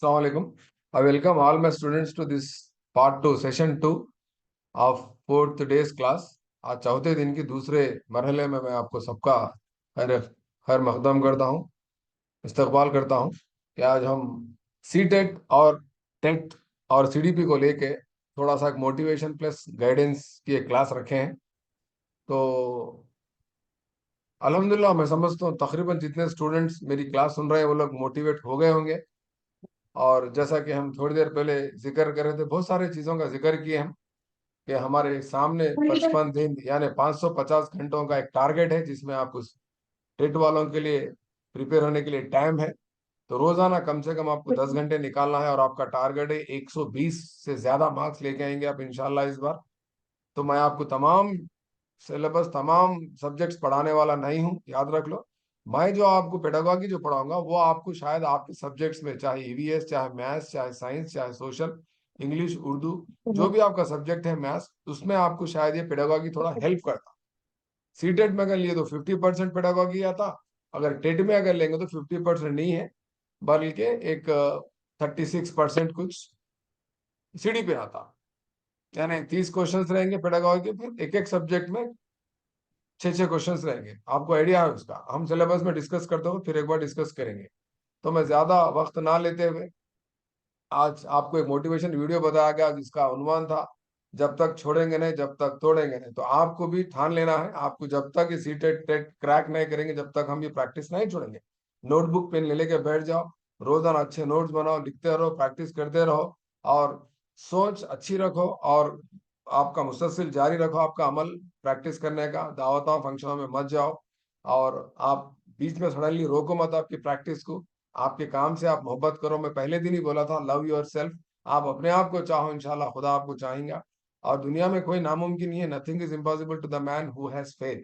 Assalamu alaikum. I welcome all my students to this part 2, session 2 of 4th day's class. आज चौथे दिन की दूसरे मरहले में मैं आपको सबका खैर खैर मकदम करता हूँ, इस्तकबाल करता हूँ कि आज हम सी टेट और टेट और सीडीपी को लेके थोड़ा सा मोटिवेशन प्लस गाइडेंस की एक क्लास रखे हैं। तो अल्हम्दुलिल्लाह मैं समझता हूँ तकरीबन जितने स्टूडेंट्स मेरी क्लास सुन रहे हैं वो लोग मोटिवेट हो गए होंगे। और जैसा कि हम थोड़ी देर पहले जिक्र कर रहे थे, बहुत सारी चीज़ों का जिक्र किए हम कि हमारे सामने 55 दिन यानी 550 घंटों का एक टारगेट है जिसमें आप उस टेट वालों के लिए प्रिपेयर होने के लिए टाइम है। तो रोजाना कम से कम आपको 10 घंटे निकालना है और आपका टारगेट है 120 से ज्यादा मार्क्स लेके आएंगे आप इंशाल्लाह इस बार। तो मैं आपको तमाम सिलेबस तमाम सब्जेक्ट्स पढ़ाने वाला नहीं हूँ, याद रख लो। मैं जो आपको पेडागोगी जो पढ़ाऊंगा वो आपको शायद आपके सब्जेक्ट्स में, चाहे ईवीएस, चाहे मैथ्स, चाहे साइंस, चाहे सोशल, इंग्लिश, उर्दू, जो भी आपका सब्जेक्ट है मैथ्स, उसमें आपको शायद ये पेडागोगी थोड़ा हेल्प करता। सीटेट में अगर लिए तो 50% पेडागोगी आता, अगर टेट में अगर लेंगे तो 50% नहीं है बल्कि एक 36% कुछ सीडी पे आता। यानी 30 क्वेश्चंस रहेंगे पेडागोगी के, फिर एक एक सब्जेक्ट में 6 क्वेश्चंस रहेंगे। आपको आइडिया है उसका, हम सिलेबस में डिस्कस करते हुए फिर एक बार डिस्कस करेंगे। तो मैं ज्यादा वक्त ना लेते हुए आज आपको एक मोटिवेशन वीडियो बताया गया जिसका उन्वान था जब तक छोड़ेंगे नहीं जब तक तोड़ेंगे नहीं। तो आपको भी ठान लेना है, आपको जब तक ये सीटेट टेट क्रैक नहीं करेंगे जब तक हम ये प्रैक्टिस नहीं छोड़ेंगे। नोटबुक पेन ले लेके बैठ जाओ, रोजाना अच्छे नोट्स बनाओ, लिखते रहो, प्रैक्टिस करते रहो और सोच अच्छी रखो और आपका मुसलसल जारी रखो आपका अमल प्रैक्टिस करने का। दावतों फंक्शनों में मत जाओ और आप बीच में सडनली रोको मत आपकी प्रैक्टिस को। आपके काम से आप मोहब्बत करो। मैं पहले दिन ही बोला था, लव योर सेल्फ। आप अपने आप को चाहो, इंशाल्लाह खुदा आपको चाहेगा। और दुनिया में कोई नामुमकिन नहीं है, nothing is impossible to the man who has faith.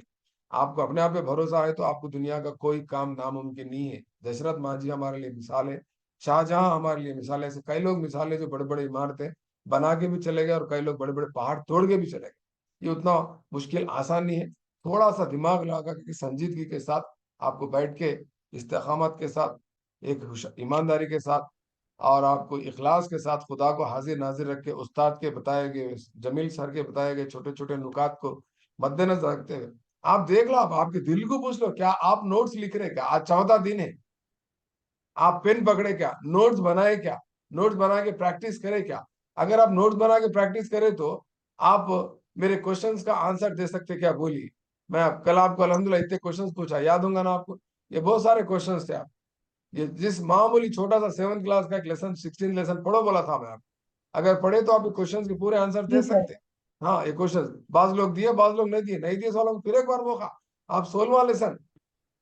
आपको अपने आप पे भरोसा है तो आपको दुनिया का कोई काम नामुमकिन नहीं है। दशरथ मांझी हमारे लिए मिसाल है, शाहजहां हमारे लिए मिसाल है। ऐसे कई लोग मिसाल है जो बड़े बड़े इमारतें बना के भी चले गए और कई लोग बड़े बड़े पहाड़ तोड़ के भी चले गए। ये उतना मुश्किल आसान नहीं है। थोड़ा सा दिमाग लगा के संजीदगी के साथ आपको बैठ के इस्तेकामत के साथ एक ईमानदारी के साथ और आपको इखलास के साथ खुदा को हाजिर नाजिर रख के उस्ताद के बताए गए, जमील सर के बताए गए छोटे छोटे नुकात को मद्देनजर रखते हुए आप देख लो, आप आपके दिल को पूछ लो, क्या आप नोट्स लिख रहे? क्या आज 14 दिन है? आप पेन पकड़े क्या? नोट्स बनाए क्या? नोट्स बना के प्रैक्टिस करे क्या? अगर आप नोट्स बना के प्रैक्टिस करें तो आप मेरे क्वेश्चंस का आंसर दे सकते क्या? बोलिए। मैं कल आपको अल्हम्दुलिल्लाह इतने क्वेश्चंस पूछा, याद होंगे ना आपको? ये बहुत सारे क्वेश्चंस थे। आप ये जिस मामूली छोटा सा 7th क्लास का एक लेसन 16 लेसन पढ़ो बोला था मैं, आप अगर पढ़े तो आप क्वेश्चंस के पूरे आंसर दे सकते हैं। हाँ, ये क्वेश्चन बाज लोग दिए, बाज लोग नहीं दिए। नहीं दिए वालों को फिर एक बार मौका। आप 16वां लेसन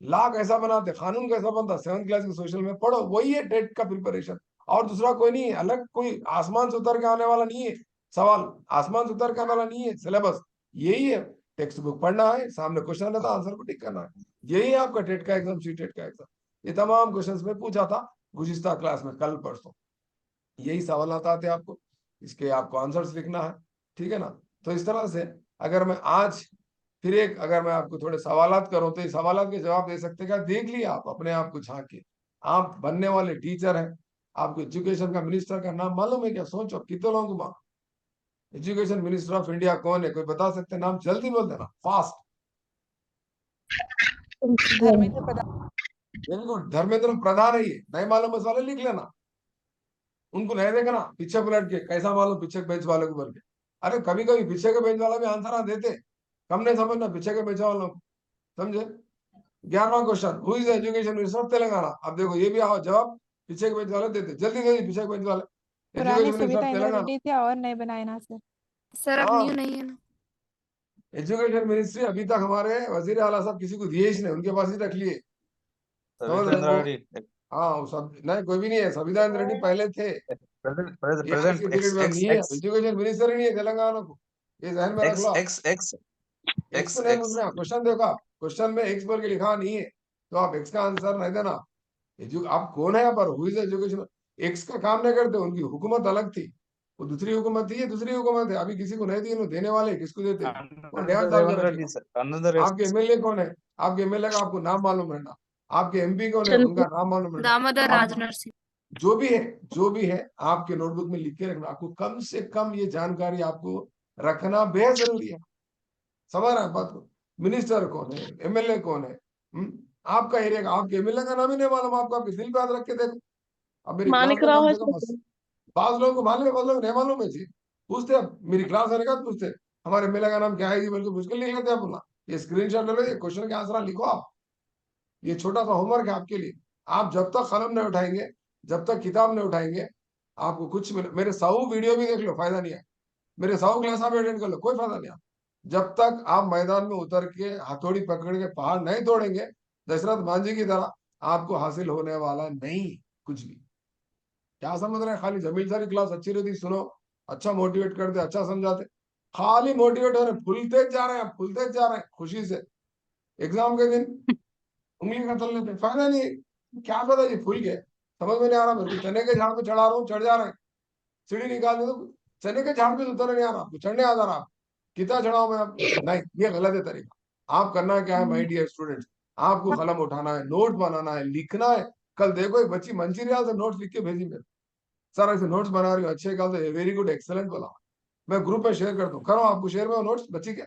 ला कैसा बनाते, कानून कैसा बनता, 7th क्लास के सोशल में पढ़ो। वही है टेट का प्रिपरेशन, और दूसरा कोई नहीं है। अलग कोई आसमान से उतर के आने वाला नहीं है सवाल, आसमान से उतर के आने वाला नहीं है सिलेबस। यही है, टेक्स्ट बुक पढ़ना है, सामने क्वेश्चन रहता है, आंसर को टिक करना है। यही है आपका टेट का एग्जाम, सी टेट का एग्जाम। ये तमाम क्वेश्चंस में पूछा था गुज़िश्ता क्लास में, कल परसों यही सवाल आते आपको, इसके आपको आंसर्स लिखना है, ठीक है ना? तो इस तरह से अगर मैं आज फिर एक अगर मैं आपको थोड़े सवालात करूं तो इस सवालात के जवाब दे सकते क्या? देख लिया आप अपने आप को झांक के। आप बनने वाले टीचर हैं, आपको एजुकेशन का मिनिस्टर का नाम मालूम है क्या? सोचो कितने लोगों को मालूम एजुकेशन मिनिस्टर ऑफ इंडिया कौन है? कोई बता सकते हैं? नाम जल्दी बोल देना, फास्ट। धर्मेंद्र प्रधान। बिल्कुल, धर्मेंद्र प्रधान है। ये नहीं मालूम बस वाले लिख लेना, उनको नहीं देखना पीछे पलट के, कैसा मालूम पीछे के बेंच वाले को बोल के। अरे कभी कभी पीछे के बेंच वाला भी आंसर ना देते, कम नहीं समझना पीछे के बेंच वालों को, समझे? 11वां question, who is education minister of Telangana? अब देखो ये भी आओ जवाब पीछे के बेंच वाले देते, जल्दी जल्दी पीछे के बेंच वाले। पुराने education minister Savita of Indira Telangana. Reddy थे और नए बनाए ना सर। सर अब न्यू हाँ, नहीं है ना। एजुकेशन मिनिस्ट्री अभी तक हमारे वजीर आला साहब किसी को दिए ही नहीं, उनके पास ही रख लिए। समझ रहे सविता हो? रेड्डी हाँ, वो सब नहीं, कोई भी नहीं है। संविधा रेड्डी पहले थे, ये आज के प्रेजेंट पीरियड एक्स में अब एक्स नहीं है। एक्स एजुकेशन मिनिस्टर ही नहीं है तेलंगाना को, ये जहन में रख एक्स लो। एक्स एक्स एक्स एक्स को नहीं एक्स पूछना, क्वेश्चन देखा, क्वेश्चन में एक्स बोल के लिखा नहीं है तो आप एक्स का आंसर नहीं देना। आप कौन है यहाँ पर? Who is education? एक्स का काम नहीं करते, उनकी हुकूमत अलग थी, वो दूसरी हुकूमत थी, ये दूसरी हुकूमत है। अभी किसी को नहीं दी, उन्हें देने वाले किसको देते? वो ध्यान डाल के रेवंत रेड्डी रखिएगा। सर, अनदर आपके एमएलए कौन है? आपके एमएलए का आपको नाम मालूम रहना। आपके एमपी कौन है? उनका नाम मालूम रहना। दामोदर आप राजनरसिंह। जो भी है, जो भी है आपके नोटबुक में लिख के रखना। आपको कम से कम ये जानकारी आपको रखना बेहद जरूरी है। समझ रहे हैं बात को? मिनिस्टर कौन है, एमएलए कौन है, आपका एरिया का, आपके एमएलए का नाम ही नहीं मालूम आपको, आपके दिल पे हाथ रख के देखो। अब मेरी क्लास मानिक में राव कम है से कम सर। पांच लोगों को मालूम है, पांच लोग नहीं मालूम है जी। पूछते अब मेरी क्लास आने का पूछते हमारे एमएलए का नाम क्या है जी, बल्कि मुश्किल लिख लेते हैं अपना। ये स्क्रीनशॉट ले लो, ये क्वेश्चन के आंसर लिखो आप। ये छोटा सा होमवर्क है आपके लिए। आप जब तक कलम नहीं उठाएंगे, जब तक किताब नहीं उठाएंगे, आपको कुछ मेरे 100 वीडियो भी देख लो, फायदा नहीं है। मेरे 100 क्लास आप अटेंड कर लो, कोई फायदा नहीं है। जब तक आप मैदान में उतर के हथौड़ी पकड़ के पहाड़ नहीं तोड़ेंगे, दशरथ मांझी की तरह, आपको हासिल होने वाला नहीं कुछ भी। क्या समझ रहे हैं? खाली जमील सारी क्लास अच्छी रहती, सुनो, अच्छा मोटिवेट करते, अच्छा समझाते, खाली मोटिवेट हो रहे, फुलते जा रहे हैं, फुलते जा रहे हैं खुशी से। एग्जाम के दिन उंगली का तल लेते, फायदा नहीं है। क्या पता जी फूल के, समझ में नहीं आ रहा मेरे को। चने के झाड़ पे चढ़ा रहा हूँ, चढ़ जा रहे हैं। सीढ़ी निकाल दे तो चने के झाड़ पे तो उतर नहीं आ रहा, आपको चढ़ने आ जा रहा। आप कितना चढ़ाओ मैं आप? नहीं, ये गलत है तरीका। आप करना क्या है माय डियर स्टूडेंट्स, आपको कलम उठाना है, नोट बनाना है, लिखना है। कल देखो एक बच्ची मंचीरियल से नोट्स लिख के भेजी मेरे, सर ऐसे नोट्स बना रही हूँ, अच्छे कल से, वेरी गुड, एक्सेलेंट बोला। मैं ग्रुप में शेयर करता हूँ, करो आपको शेयर में वो नोट्स बच्ची के,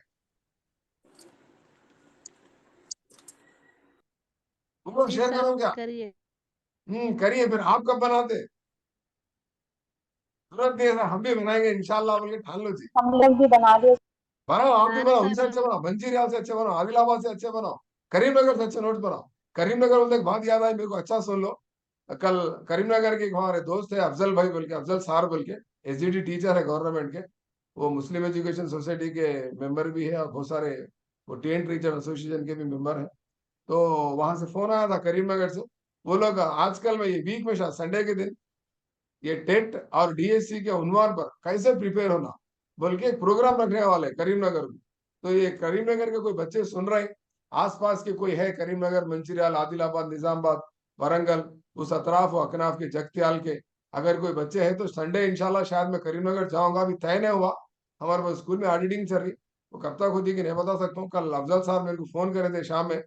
तुम जी शेयर सर करो क्या? करिए। करिए, फिर आप कब बनाते? तुरंत नहीं है सर, हम भी बनाएंगे इंशाल्लाह बोल के ठान लो जी। हम लोग भी बना दिए। बनाओ, आप भी हाँ बनाओ, उनसे सर अच्छे बनाओ, मंचीरियल से अच्छे बनाओ, आदिलाबाद से अच्छे बनाओ, करीमनगर से अच्छे नोट्स बनाओ। करीमनगर बोलते एक बात याद आई मेरे को, अच्छा सुन लो। कल करीमनगर के एक हमारे दोस्त है अफजल भाई बोल के, अफजल सार बोल के, एसजीडी टीचर है गवर्नमेंट के। वो मुस्लिम एजुकेशन सोसाइटी के मेंबर भी है, और बहुत सारे वो टेंट टीचर एसोसिएशन के भी मेंबर है। तो वहां से फोन आया था करीमनगर से। वो लोग आजकल में, ये वीक में शायद संडे के दिन, ये टेट और डीएससी के उन्वान पर कैसे प्रिपेयर होना बोल के एक प्रोग्राम रखने वाले करीमनगर में। तो ये करीमनगर के कोई बच्चे सुन रहे हैं, आसपास के कोई है, करीमनगर, मंचिरियल, आदिलाबाद, निजामाबाद, वरंगल, उस अतराफ और अकनाफ के, जगत्याल के, अगर कोई बच्चे हैं तो संडे इंशाल्लाह शायद मैं करीमनगर जाऊंगा। अभी तय नहीं हुआ, हमारे पास स्कूल में ऑडिटिंग चल रही, वो कब तक होती कि नहीं बता सकता हूँ। कल अफजल साहब मेरे को फोन करे थे शाम में,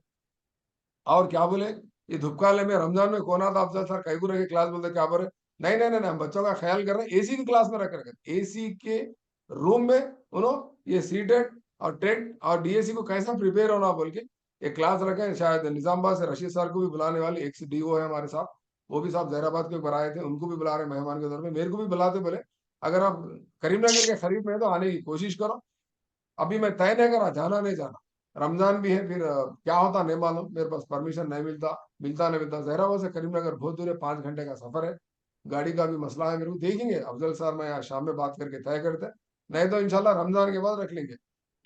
और क्या बोले, ये धूपकाले में रमजान में कौन आता अफजल सर कई रखे क्लास, बोलते क्या बोले, नहीं नहीं नहीं नहीं, हम बच्चों का ख्याल कर रहे हैं, एसी की क्लास में रख रखे, एसी के रूम में उन्होंने ये सीटेट और टेट और डीएससी को कैसा प्रिपेयर होना बोल के एक क्लास रखे हैं। शायद निजामाबाद से रशीद सर को भी बुलाने वाले, एक से डीओ है हमारे साथ, वो भी साहब जहराबाद के बनाए थे, उनको भी बुला रहे मेहमान के तौर पे, मेरे को भी बुलाते, बोले अगर आप करीमनगर के करीब में है तो आने की कोशिश करो। अभी मैं तय नहीं करा जाना नहीं जाना, रमजान भी है, फिर क्या होता नहीं मालूम, मेरे पास परमिशन नहीं मिलता, मिलता नहीं मिलता। जहराबाद से करीमनगर बहुत दूर है, 5 घंटे का सफर है, गाड़ी का भी मसला है मेरे को। देखेंगे अफजल साहब, मैं आज शाम में बात करके तय करते हैं, नहीं तो इंशाल्लाह रमजान के बाद रख लेंगे।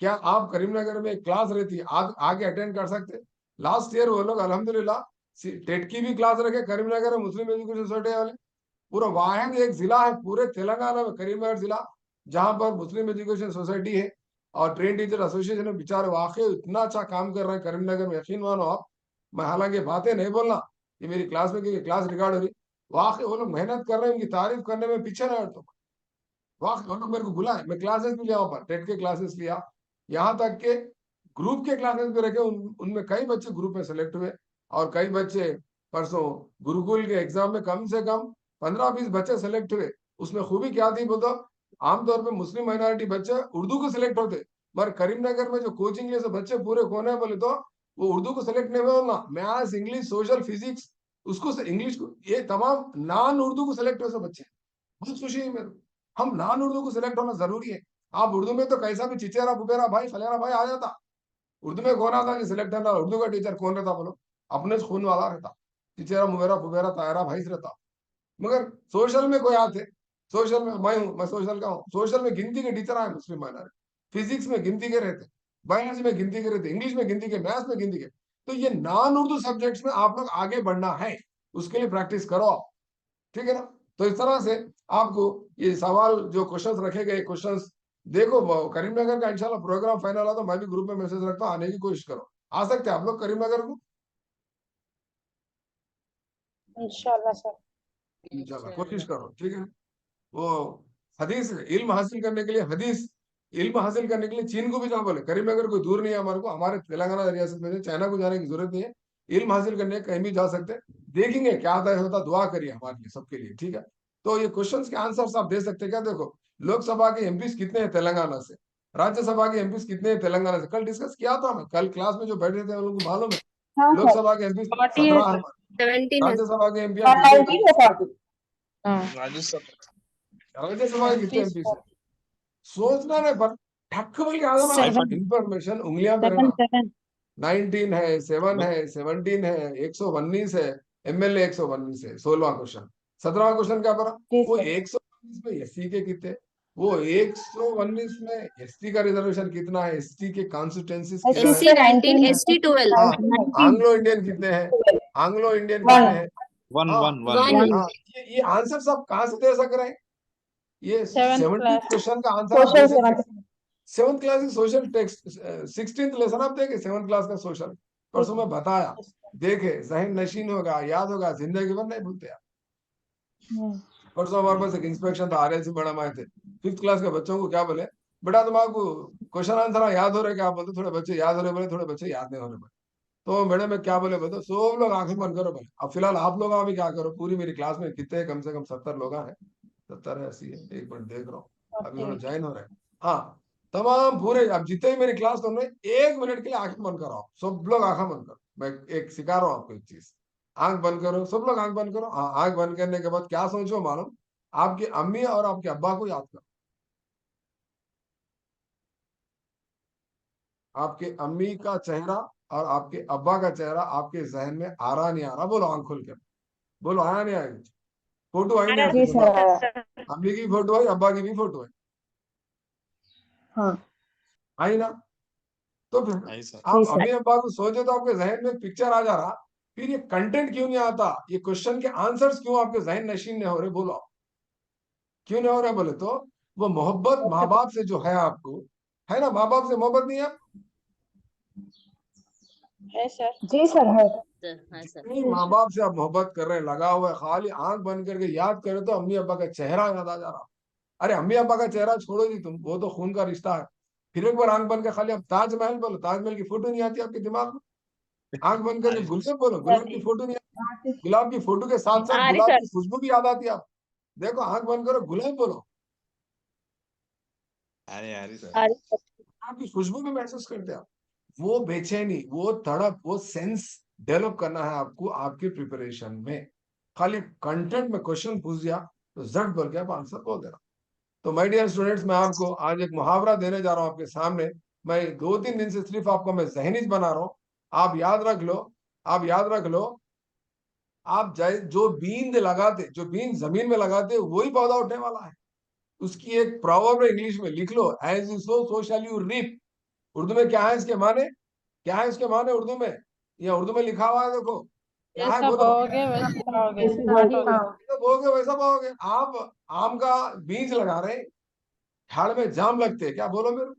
क्या आप करीमनगर में एक क्लास रहती है, आगे अटेंड कर सकते? लास्ट ईयर वो लोग अल्हम्दुलिल्लाह टेट की भी क्लास रखे करीमनगर में, मुस्लिम एजुकेशन सोसाइटी वाले। पूरा वाहिद एक जिला है पूरे तेलंगाना में, करीमनगर जिला, जहां पर मुस्लिम एजुकेशन सोसाइटी है और ट्रेन टीचर एसोसिएशन में, बेचारे वाकई इतना अच्छा काम कर रहे हैं करीमनगर में, यकीन मानो आप। मैं हालांकि बातें नहीं बोलना, ये मेरी क्लास में, क्योंकि क्लास रिकॉर्ड हो रही, वाकई वो लोग मेहनत कर रहे हैं, उनकी तारीफ करने में पीछे ना हटता। वाकई वो लोग मेरे को बुलाए, मैं क्लासेस भी लिया वहां पर, टेट के क्लासेस लिया, यहाँ तक के ग्रुप के क्लासेस भी रखे, उनमें कई बच्चे ग्रुप में सेलेक्ट हुए, और कई बच्चे परसों गुरुकुल के एग्जाम में कम से कम 15-20 बच्चे सेलेक्ट हुए। उसमें खूबी क्या थी बोलो, आमतौर पे मुस्लिम माइनॉरिटी बच्चे उर्दू को सिलेक्ट होते, मगर करीमनगर में जो कोचिंग लिए बच्चे पूरे कौन है बोले तो वो उर्दू को सिलेक्ट नहीं हुए ना, मैथ्स, इंग्लिश, सोशल, फिजिक्स, उसको से इंग्लिश को, ये तमाम नॉन उर्दू को सिलेक्ट हुए सब बच्चे। बहुत खुशी है मेरे को। हम नॉन उर्दू को सिलेक्ट होना जरूरी है। आप उर्दू में तो कैसा भी चिचेरा पुपेरा भाई फलेरा भाई आ जाता, उर्दू में कौन आता कि सिलेक्ट है ना, उर्दू का टीचर कौन रहता बोलो, अपने खून वाला रहता, चिचेरा मुबेरा पुपेरा तायरा भाई से रहता। मगर सोशल में कोई आते, सोशल में मैं हूँ, मैं सोशल का हूँ, सोशल में गिनती के टीचर आए मुस्लिम माइनॉरिटी, फिजिक्स में गिनती के रहते, बायोलॉजी में गिनती के रहते, इंग्लिश में गिनती के, मैथ्स में गिनती के। तो ये नॉन उर्दू सब्जेक्ट्स में आप लोग आगे बढ़ना है, उसके लिए प्रैक्टिस करो आप, ठीक है ना? तो इस तरह से आपको ये सवाल जो क्वेश्चंस रखे गए, क्वेश्चंस देखो, करीमनगर का इंशाल्लाह प्रोग्राम फाइनल हुआ तो मैं भी ग्रुप में मैसेज रखता हूँ, आने की कोशिश करो। आ सकते हैं आप लोग करीमनगर को? इंशाल्लाह सर। इंशाल्लाह कोशिश करो, ठीक है। वो हदीस इल्म हासिल करने के लिए, हदीस इल्म हासिल करने के लिए चीन को भी जाओ बोले, करीमनगर कोई दूर नहीं है हमारे को, हमारे तेलंगाना रियासत में से चाइना को जाने की जरूरत नहीं है, इल्म हासिल करने कहीं भी जा सकते हैं। देखेंगे क्या तय होता, दुआ करिए हमारे लिए, सबके लिए, ठीक है। तो ये क्वेश्चंस के आंसर्स आप दे सकते हैं क्या? देखो, लोकसभा के एमपीस कितने हैं तेलंगाना से, राज्यसभा के एमपीस कितने हैं तेलंगाना से, कल डिस्कस किया था मैं, कल क्लास में जो बैठे थे उन लोगों को मालूम है। हाँ सर। लोकसभा के एमपी 40 है 17 है, सर, 17 है सर। राज्यसभा के एमपी हाँ कितने? 19 है सर। हाँ, राज्यसभा के कितने एमपी है? सोचना नहीं पर ठक बोल के आ जाना, 7 इंफॉर्मेशन उंगलियां पे रहना। 7 19 है, 7 है, 17 है, 119 है, एमएलए 119 है। 16वां क्वेश्चन। 17वां क्वेश्चन क्या पड़ा? जी वो सर। 119 में एससी के कितने, वो 119 में एसटी का रिजर्वेशन कितना है, एसटी के कॉन्स्टिट्यूंसीज कितना है, SC 19, ST 12, हाँ, 19, आंग्लो इंडियन कितने हैं, आंग्लो इंडियन वन। कितने हैं, वन हाँ, वन वन 1, हाँ, ये आंसर सब कहाँ से दे सक रहे हैं? ये 7th 70 क्लास क्वेश्चन का आंसर आप दे सोशल सकते हैं। 7। 7th क्लास की सोशल टेक्स्ट, 16th लेसन आप देखे 7th क्लास का सोशल, परसों मैं बताया, देखे, जहन नशीन होगा, याद होगा, जिंदगी भर नहीं भूलते आप। परसों हमारे पास एक इंस्पेक्शन था, आरएलसी मैडम आए थे, 5th क्लास के बच्चों को क्या बोले, बेटा तुम्हारा क्वेश्चन आंसर याद हो रहे क्या? बोलते थोड़े बच्चे याद हो रहे, बोले थोड़े बच्चे याद नहीं हो रहे। तो मैडम मैं क्या बोले, बताओ, सब लोग आंखें बंद करो। बोले अब फिलहाल आप लोग अभी क्या करो, पूरी मेरी क्लास में कितने, कम से कम 70 लोग हैं, 70 है, 80 है, एक मिनट देख रहा हूँ, अभी थोड़ा ज्वाइन हो रहे हैं, हाँ, तमाम पूरे, अब जितने भी मेरी क्लास तो 1 मिनट के लिए आंखें बंद करो, सब लोग आंखें बंद करो। मैं एक सिखा रहा हूँ आपको एक चीज, आंख बंद करो, सब लोग आंख बंद करो। हाँ, आंख बंद करने के बाद क्या सोचो मालूम, आपकी अम्मी और आपके अब्बा को याद करो। आपके अम्मी का चेहरा और आपके अब्बा का चेहरा आपके जहन में आ रहा नहीं आ रहा? बोलो आंख खोल कर, बोलो आया नहीं आया? फोटो आई नहीं आपके जी दिमाग में? सर। अम्मी की फोटो आई, अब्बा की भी फोटो आई, हाँ आई ना? तो फिर आई सर। जी आप सर। अम्मी अब्बा को सोचे तो आपके जहन में पिक्चर आ जा रहा, फिर ये कंटेंट क्यों नहीं आता, ये क्वेश्चन के आंसर्स क्यों आपके जहन नशीन नहीं हो रहे? बोलो आप, क्यों नहीं हो रहे? बोले तो वो मोहब्बत माँ बाप से जो है आपको, है ना, माँ बाप से मोहब्बत नहीं है? है सर। जी सर है। हाँ सर। जितनी माँ बाप से आप मोहब्बत कर रहे हैं, लगा हुआ है, खाली आंख बंद करके याद करे तो अम्मी अब्बा का चेहरा याद आ जा रहा। अरे अम्मी अब्बा का चेहरा छोड़ो जी तुम, वो तो खून का रिश्ता है। फिर एक बार आंख बंद कर खाली आप ताजमहल बोलो, ताजमहल की फोटो नहीं आती आपके दिमाग में? आंख बंद करके गुलाब बोलो, गुलाब की फोटो नहीं आती? गुलाब की फोटो के साथ साथ आ रही गुलाब सर। की खुशबू भी याद आती है आप? देखो आंख बंद करो, गुलाब बोलो, अरे सर। आ रही सर। आपकी खुशबू भी महसूस करते हैं आप। वो बेचैनी, वो तड़प, वो सेंस डेवलप करना है आपको आपके प्रिपरेशन में। खाली कंटेंट में क्वेश्चन पूछ दिया तो झट बोल के आप आंसर बोल देना। तो माय डियर स्टूडेंट्स, मैं आपको आज एक मुहावरा देने जा रहा हूं आपके सामने। मैं 2-3 दिन से सिर्फ आपको मैं जहनीज बना रहा हूं, आप याद रख लो, आप याद रख लो। आप जो बींद लगाते, जो बींद जमीन में लगाते वही पौधा उठने वाला है। उसकी एक प्रॉवर्ब है, इंग्लिश में लिख लो, as you sow so shall you reap. Urdu में क्या है इसके माने, क्या है इसके माने उर्दू में? ये उर्दू में लिखा हुआ है, देखो क्या है, जैसा बोलो। बोओगे वैसा पाओगे। जैसा बोओगे वैसा पाओगे। आप आम का बीज लगा रहे हैं, झाड़ में जाम लगते हैं क्या? बोलो मेरे,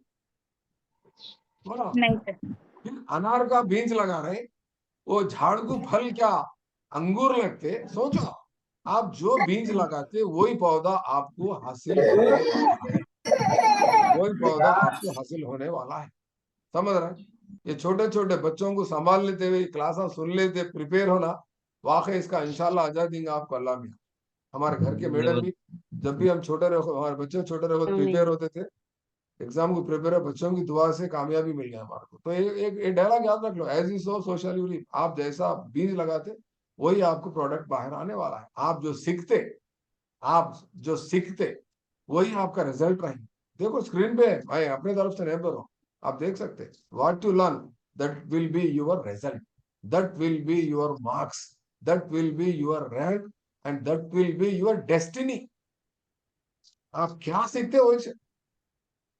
बोलो। नहीं सर। फिर अनार का बीज लगा रहे हैं, वो झाड़ को फल क्या, अंगूर लगते? सोचो, आप जो बीज लगाते वही पौधा आपको हासिल होने वाला है, वही पौधा आपको हासिल होने वाला है। समझ रहे हैं? ये छोटे छोटे बच्चों को संभाल लेते हुए क्लास सुन लेते, प्रिपेयर होना, वाकई इसका इंशाल्लाह अजा देंगे आपको अल्लाह मियां। हमारे घर के मैडम भी, जब भी हम छोटे रहे, हमारे बच्चे छोटे रहे, प्रिपेयर होते थे एग्जाम को, प्रिपेयर है, बच्चों की दुआ से कामयाबी मिल गया हमारे को। तो एक डायलॉग याद रख लो, as you sow so shall you reap. आप जैसा बीज लगाते वही आपको प्रोडक्ट बाहर आने वाला है। आप जो सीखते, आप जो सीखते वही आपका रिजल्ट रहेंगे। देखो स्क्रीन पे है, मैं अपने तरफ से नहीं बोल रहा हूं, आप देख सकते हैं। What you learn, that will be your result, that will be your marks, that will be your rank, and that will be your destiny. आप क्या सीखते हो इसे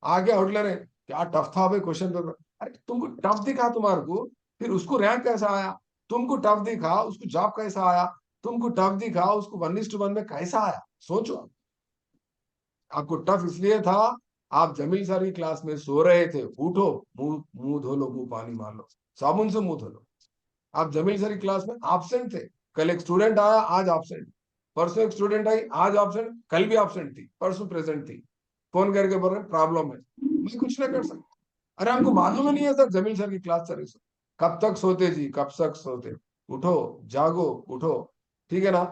आगे आउटलर है, क्या टफ था भाई क्वेश्चन पेपर। अरे तुमको टफ दिखा तुम्हारे को, फिर उसको रैंक कैसा आया? तुमको टफ दिखा उसको जॉब कैसा आया? तुमको टफ दिखा उसको 1:1 में कैसा आया? सोचो। आपको टफ इसलिए था, आप जमील सर की क्लास में सो रहे थे, उठो, मुंह मुंह धो लो, मुंह पानी मार लो, साबुन से मुंह धो लो। आप जमील सर की क्लास में एब्सेंट थे, कल एक स्टूडेंट आया आज एब्सेंट, परसों एक स्टूडेंट आई आज एब्सेंट, कल भी एब्सेंट थी, परसों प्रेजेंट थी, फोन करके बोल रहे प्रॉब्लम है, मैं कुछ नहीं कर सकता। अरे हमको मालूम ही नहीं है सर, जमील सर की क्लास चल रही, कब तक सोते जी, कब तक सोते? उठो, जागो, उठो, ठीक है ना।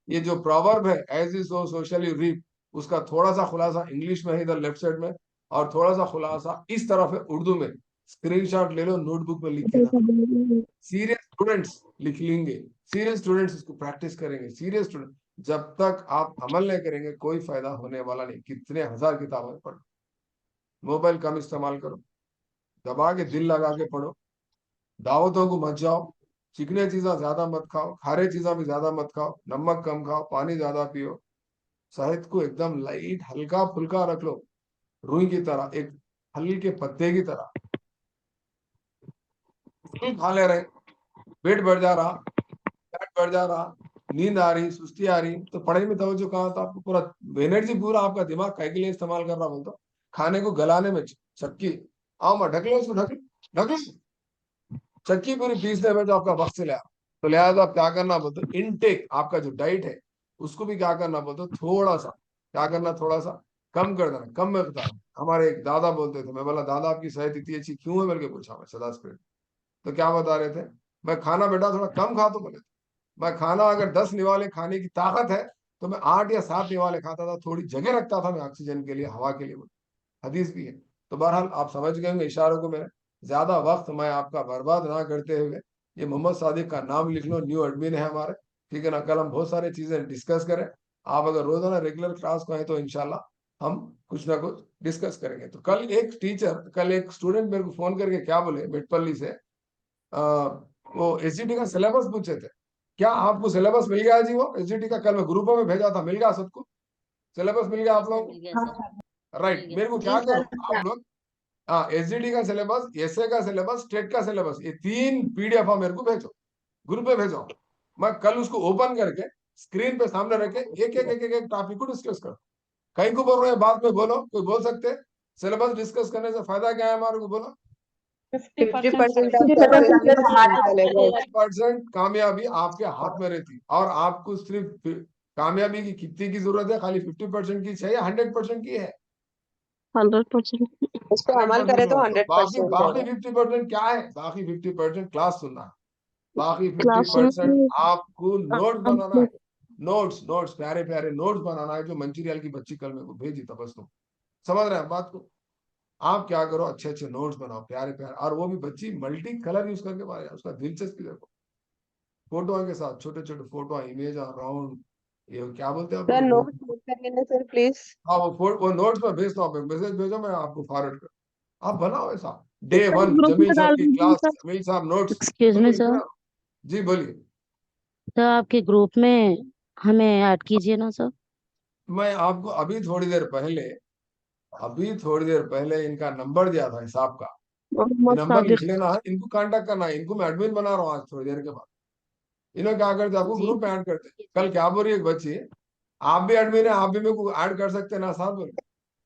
ये जो प्रॉवर्ब है, as is so socially reap, उसका थोड़ा सा खुलासा इंग्लिश में है इधर लेफ्ट साइड में, और थोड़ा सा खुलासा इस तरफ है उर्दू में। स्क्रीनशॉट ले लो, नोटबुक में लिख के रखो। सीरियस स्टूडेंट्स लिख लेंगे, सीरियस स्टूडेंट्स इसको प्रैक्टिस करेंगे। सीरियस स्टूडेंट, जब तक आप अमल नहीं करेंगे कोई फायदा होने वाला नहीं। कितने हजार किताबें पढ़ो, मोबाइल कम इस्तेमाल करो, दबा के दिल लगा के पढ़ो, दावतों को मत जाओ, चिकने चीजा ज्यादा मत खाओ, खारे चीजा भी ज्यादा मत खाओ, नमक कम खाओ, पानी ज्यादा पियो, सेहत को एकदम लाइट हल्का फुल्का रख लो, रुई की तरह, एक हल्के पत्ते की तरह। फल खा ले रहे, पेट बढ़ जा रहा, फैट बढ़ जा रहा, नींद आ रही, सुस्ती आ रही, तो पढ़ाई में तवज्जो कहाँ था आपको? पूरा एनर्जी, पूरा आपका दिमाग काय के लिए इस्तेमाल कर रहा बोलता? खाने को गलाने में। चक्की, आओ मैं ढक लो उसको, ढक ढक लो, चक्की पूरी पीसने में जो आपका वक्त चला। तो लिहाजा आप क्या करना बोलते, इनटेक आपका जो डाइट है उसको भी क्या करना बोलते, थोड़ा सा क्या करना, थोड़ा सा कम कर देना, कम मकदार। हमारे एक दादा बोलते थे, मैं बोला दादा आपकी सेहत इतनी अच्छी क्यों है, करके पूछा मैं सदा स्प्रेड। तो क्या बता रहे थे, मैं खाना बेटा थोड़ा कम खा, तो बोले मैं खाना अगर 10 निवाले खाने की ताकत है तो मैं 8 या 7 निवाले खाता था, थोड़ी जगह रखता था मैं ऑक्सीजन के लिए, हवा के लिए। हदीस भी है। तो बहरहाल आप समझ गए होंगे इशारों को मेरे। ज्यादा वक्त मैं आपका बर्बाद ना करते हुए, ये मोहम्मद सादिक का नाम लिख लो, न्यू एडमिन है हमारे, ठीक है ना। कल हम बहुत सारी चीजें डिस्कस करें। आप अगर रोजाना रेगुलर क्लास को है तो इंशाल्लाह हम कुछ ना कुछ डिस्कस करेंगे। तो कल एक स्टूडेंट मेरे को फोन करके क्या बोले, मेटपल्ली से, वो एसजीटी का सिलेबस पूछे थे। क्या आपको सिलेबस मिल गया जी? वो एसजीटी का कल मैं ग्रुपों में भेजा था, मिल गया सबको? सिलेबस मिल गया आप सर लोगों मिल गया हाँ सर, को? मिल राइट, गया। मेरे को जी क्या सर। करो आप लोग, हाँ, एसजीटी का सिलेबस, एसए का सिलेबस, टेट का सिलेबस, ये 3 पीडीएफ आप मेरे को भेजो, ग्रुप पे भेजो। मैं कल उसको ओपन करके स्क्रीन पे सामने रखे एक टॉपिक को डिस्कस करो। कहीं को बोल रहे हैं, बाद में बोलो, कोई बोल सकते हैं सिलेबस डिस्कस करने से फायदा क्या है हमारे को, बोलो। 50% ऑफ 50% कामयाबी आपके हाथ में रहती, और आपको सिर्फ कामयाबी की कितनी की जरूरत है? खाली 50% की चाहिए, 100% की है? 100%। उस पर अमल 100% करे तो तो बाकी 100% बाकी होगा। 50% क्या है? बाकी 50% क्लास सुनना है, बाकी क्लास 50% में आपको नोट्स बनाना है। नोट्स नोट्स प्यारे प्यारे नोट्स बनाना है, जो मंचूरियल की बच्ची कल मेरे को भेजी तबस्सुम। समझ रहे हैं आप बात को? आप क्या करो, अच्छे अच्छे नोट्स बनाओ, प्यारे प्यारे, और वो भी बच्ची मल्टी कलर यूज करके बनाए, उसका दिलचस्पी देखो, फोटो के साथ, छोटे छोटे फोटो, इमेज राउंड, ये क्या बोलते हैं आप सर लोग नोट नोट कर लेना सर प्लीज। हाँ, वो नोट्स में भेजता हूँ, मैसेज भेजो, मैं आपको फॉरवर्ड कर, आप बनाओ ऐसा। डे सर वन ग्रुप जमील में सर डाल की दीजिए क्लास, सर। जमील साहब नोट्स, एक्सक्यूज मी लिख सर, रहे हो? जी बोलिए। सर आपके ग्रुप में हमें ऐड कीजिए ना सर। मैं आपको अभी थोड़ी देर पहले इनका नंबर दिया था हिसाब का, ये मोहम्मद नंबर लिख सादिक। लेना है, इनको कांटेक्ट करना है, इनको मैं एडमिन बना रहा हूँ आज थोड़ी देर के बाद। इन्होंने क्या करते, आपको जी ग्रुप में ऐड करते। कल क्या बोल रही है एक बच्ची, आप भी एडमिन है, आप भी मेरे को ऐड कर सकते हैं ना साहब? मैं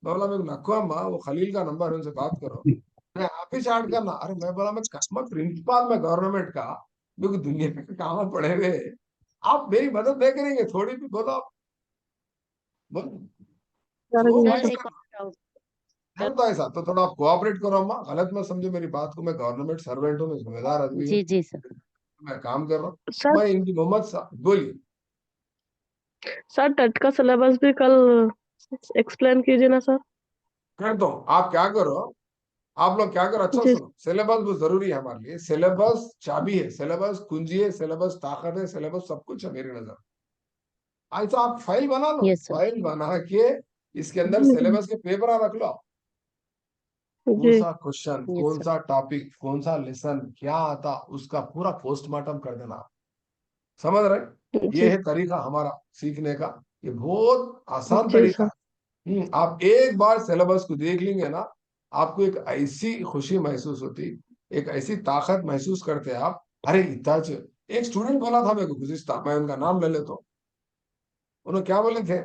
बोला मेरे को नक्को अम्मा, वो खलील का नंबर है, उनसे बात करो, मैं आप ही से ऐड करना। अरे मैं बोला मैं प्रिंसिपल में गवर्नमेंट का, मेरे को दुनिया के काम पड़े हुए हैं। आप मेरी मदद नहीं करेंगे थोड़ी भी? बोलो आप, बोलो, जो सर, मर्जी एक और करना डाउट है तो ऐसा, तो थोड़ा आप कोऑपरेट करो अम्मा, गलत मत समझो मेरी बात को। मैं गवर्नमेंट सर्वेंट हूँ, मैं जिम्मेदार आदमी हूँ, जी जी सर। मैं काम कर रहा हूँ। सर मैं इनकी मोहम्मद साहब, बोलिए। सर टेट का सिलेबस भी कल एक्सप्लेन कीजिए ना सर। कर दो, आप क्या करो, आप लोग क्या करो, अच्छा जी सुनो, सिलेबस बहुत जरूरी है हमारे लिए। सिलेबस चाबी है, सिलेबस कुंजी है, सिलेबस ताकत है, सिलेबस सब कुछ है मेरी नजर। ऐसा आप फाइल बना लो, यस सर। फाइल बना के इसके अंदर जी सिलेबस के पेपर रख लो। कौन जी सा क्वेश्चन, यस कौन सर। सा टॉपिक, कौन सा लेसन क्या आता, उसका पूरा पोस्टमार्टम कर देना। समझ रहे? ये जी है तरीका हमारा सीखने का, ये बहुत आसान जी तरीका सर। है। आप एक बार सिलेबस को देख लेंगे ना, आपको एक ऐसी खुशी महसूस होती, एक ऐसी ताकत महसूस करते हैं आप। अरे इतना एक स्टूडेंट बोला था मेरे को गुज़िश्ता, मैं उनका नाम ले लेता हूँ। उन्होंने क्या बोले थे,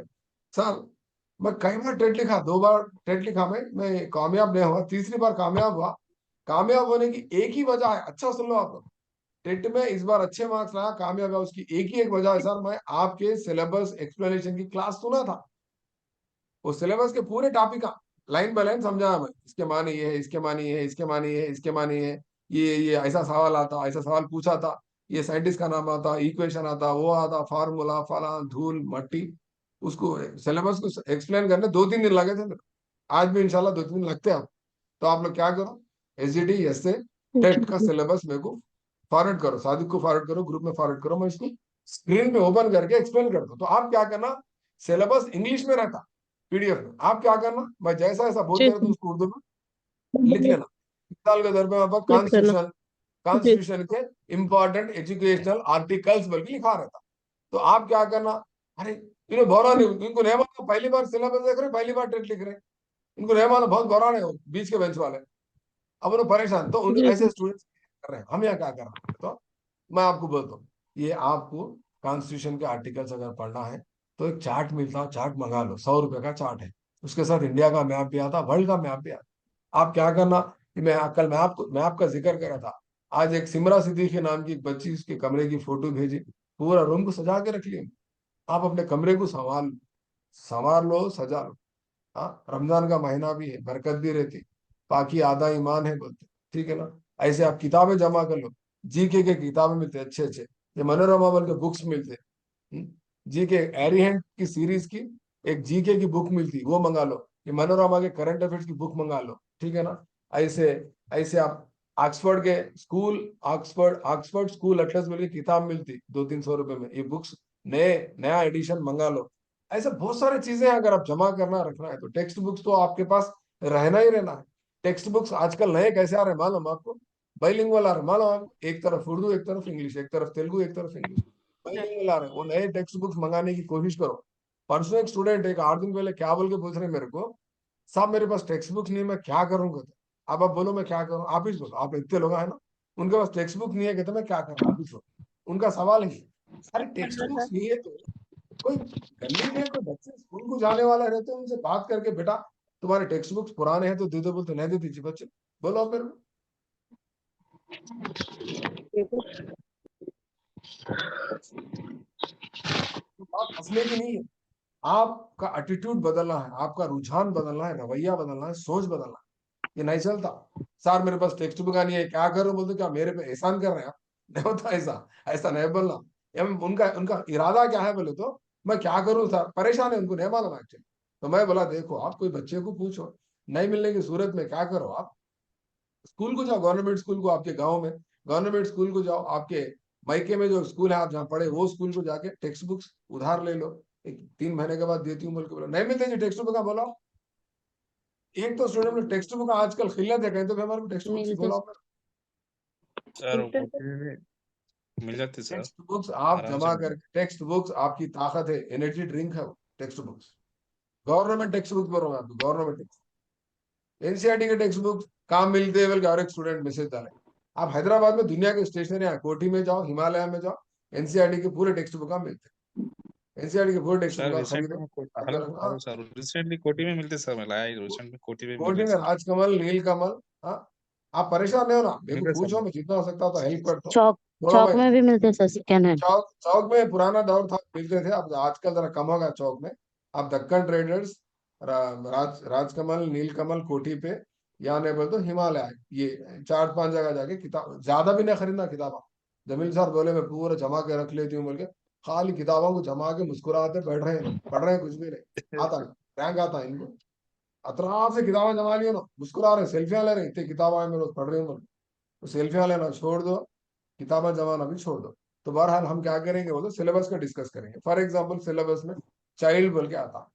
सर मैं कई बार टेट लिखा, 2 बार टेट लिखा, मैं कामयाब नहीं हुआ, तीसरी बार कामयाब हुआ। कामयाब होने की एक ही वजह है, अच्छा सुन लो आप, टेट में इस बार अच्छे मार्क्स लाया, कामयाब है, उसकी एक ही एक वजह है सर, मैं आपके सिलेबस एक्सप्लेनेशन की क्लास सुना था। वो सिलेबस के पूरे टॉपिक का लाइन बाय लाइन समझाया मैं, इसके माने ये है, इसके माने ये है, इसके माने ये है, इसके माने ये है, ये ऐसा सवाल आता, ऐसा सवाल पूछा था, ये साइंटिस्ट का नाम आता, इक्वेशन आता, वो आता, फार्मूला फला धूल मट्टी, उसको सिलेबस को एक्सप्लेन करने 2-3 दिन लगे थे मेरे। आज भी इंशाल्लाह 2-3 दिन लगते हैं आप। तो आप लोग क्या करो, एसजीडी एसए टेट का सिलेबस मेरे को फॉरवर्ड करो, सादिक को फॉरवर्ड करो, ग्रुप में फॉरवर्ड करो, मैं इसको स्क्रीन पे ओपन करके एक्सप्लेन कर दूं। तो आप क्या करना, सिलेबस इंग्लिश में रहता पीडीएफ में, आप क्या करना, मैं जैसा ऐसा बोलते जी रहता हूं सर, उसको उर्दू में लिख लेना। मिसाल के तौर पर लिख लेना। कॉन्स्टिट्यूशन, जी कॉन्स्टिट्यूशन के इंपॉर्टेंट एजुकेशनल आर्टिकल्स बल्कि लिखा रहता। तो आप क्या करना, अरे इन्हें बौरा नहीं, इनको नहीं मालूम, पहली बार सिलेबस देख रहे, पहली बार टेट लिख रहे, इनको नहीं मालूम, बहुत बौरान है वो बीच के बेंच वाले, अब उन्हें परेशान। तो उन जी ऐसे सर। स्टूडेंट्स कर रहे हैं, हम यहाँ क्या कर रहे हैं, तो मैं आपको बोलता हूँ, ये आपको कॉन्स्टिट्यूशन के आर्टिकल्स अगर पढ़ना है तो एक चार्ट मिलता है, चार्ट मंगा लो, 100 रुपए का चार्ट है, उसके साथ इंडिया का मैप भी आता, वर्ल्ड का मैप भी आता। आप क्या करना, कि मैं आपका जिक्र कर रहा था, आज एक सिमरा सिद्दीकी नाम की एक बच्ची, उसके कमरे की फोटो भेजी, पूरा रूम को सजा के रख लिया। आप अपने कमरे को संवार लो, सजा लो। हाँ, रमजान का महीना भी है, बरकत भी रहती, बाकी आधा ईमान है बोलते, ठीक है ना। ऐसे आप किताबें जमा कर लो, जीके के किताबें मिलते अच्छे अच्छे, ये मनोरमा बोल के बुक्स मिलते, जीके एरिहेंट की सीरीज की एक जीके की बुक मिलती, वो मंगा लो। ये मनोरमा के करंट अफेयर्स की बुक मंगा लो, ठीक है ना। ऐसे ऐसे आप ऑक्सफोर्ड के स्कूल, ऑक्सफोर्ड स्कूल एटलस बोल के किताब मिलती 200-300 रुपए में, ये बुक्स नया एडिशन मंगा लो। ऐसे बहुत सारी चीजें हैं, अगर आप जमा करना रखना है तो। टेक्स्ट बुक्स तो आपके पास रहना ही रहना है। टेक्स्ट बुक्स आजकल नए कैसे आ रहे हैं मालूम आपको, बाइलिंगुअल आ रहे हैं मालूम आपको, एक तरफ उर्दू, एक तरफ इंग्लिश, एक तरफ तेलुगु, एक तरफ इंग्लिश, बाइलिंगुअल आ रहे हैं। वो नए टेक्स्ट बुक्स मंगाने की कोशिश करो। परसों एक स्टूडेंट एक 8 दिन पहले क्या बोल के पूछ रहे मेरे को, साहब मेरे पास टेक्स्ट बुक्स नहीं, मैं क्या करूंगा। अब आप बोलो मैं क्या करूँ, आप ही बोलो, आप इतने लोग हैं ना, उनके पास टेक्स्ट बुक नहीं है, कहते मैं क्या करूँ, आप ही बोलो। उनका सवाल है, अरे टेक्स्ट बुक्स नहीं है तो कोई गली में कोई बच्चे स्कूल को जाने वाला रहते हैं, उनसे बात करके, बेटा तुम्हारे टेक्स्ट बुक्स पुराने हैं तो दे दो, बोलते नहीं दे दीजिए बच्चे, बोलो आप मेरे को। तो बात हंसने की नहीं है, आपका एटीट्यूड बदलना है, आपका रुझान बदलना है, रवैया बदलना है, सोच बदलना है। ये नहीं चलता, सर मेरे पास टेक्स्ट बुक नहीं है क्या करूं, बोलते क्या मेरे पे एहसान कर रहे हैं आप, नहीं होता ऐसा, ऐसा नहीं बोलना। उनका उनका इरादा क्या है बोले तो, मैं क्या करूं सर, परेशान है, उनको नहीं मालूम एक्चुअली। तो मैं बोला देखो, आप कोई बच्चे को पूछो, नहीं मिलने की सूरत में क्या करो, आप स्कूल को जाओ, गवर्नमेंट स्कूल को, आपके गाँव में गवर्नमेंट स्कूल को जाओ, आपके मायके में जो स्कूल है आप जहाँ पढ़े वो स्कूल को जाके टेक्स्ट बुक्स उधार ले लो, एक 3 महीने के बाद देती हूँ बोल के बोला, नहीं मिलते जी टेक्स्ट बुक का, बोला एक तो स्टूडेंट में टेक्स्ट बुक आजकल खिलत है, कहीं तो फिर हमारे टेक्स्ट बुक्स ही मिलते बोला। सर वो मिल जाते सर टेक्स्ट बुक्स आप आराम से जमा मिल करके, टेक्स्ट बुक्स आपकी ताकत है, एनर्जी ड्रिंक है वो text books. Government text book पर आपको गवर्नमेंट टेक्स्ट, एनसीईआरटी के टेक्स्ट बुक्स काम मिलते हैं बल्कि हर एक स्टूडेंट मैसेज डाले। आप हैदराबाद में दुनिया के स्टेशनरी है, कोठी में जाओ, हिमालय में जाओ, एनसीईआरटी के पूरे टेक्स्ट बुक मिलते हैं, एनसीईआरटी के पूरे टेक्स्ट सर बुक रिसेंटली खरीदो। में आप हेलो जरा, हाँ, हेलो सर रिसेंटली कोटी में मिलते सर मैं लाया रिसेंट में कोटी में मिल कोठी रहे में सर राजकमल, नीलकमल, हाँ, आप परेशान नहीं हो ना, मेरे मिल को रहे पूछो, सर मैं जितना हो सकता तो हेल्प करता हूँ। चौक थोड़ा चौक मैं में भी मिलते हैं सर सेकेंड हैंड। चौक चौक में पुराना दौर था, मिलते थे, अब आजकल जरा कम होगा चौक में। आप दक्कन ट्रेडर्स, राजकमल, नीलकमल कोठी पे, या नहीं बोल तो हिमालय, ये 4-5 जगह जाके किताब, ज्यादा भी नहीं खरीदना किताबा। जमील सर बोले मैं पूरा जमा के रख लेती हूँ बोल के, खाली किताबों को जमा के मुस्कुराते बैठ रहे हैं लोग, पढ़ रहे हैं कुछ भी नहीं आता है, रैंक आता है इनको, अतराफ से किताबें जमा लियो ना, मुस्कुरा रहे, सेल्फियां ले रहे, इतनी किताबें मैं रोज पढ़ रही हूँ, तो सेल्फियां लेना छोड़ दो, किताबें जमाना भी छोड़ दो। तो बहरहाल हम क्या करेंगे बोलो, सिलेबस का डिस्कस करेंगे। फॉर एग्जांपल सिलेबस में चाइल्ड बोल के आता,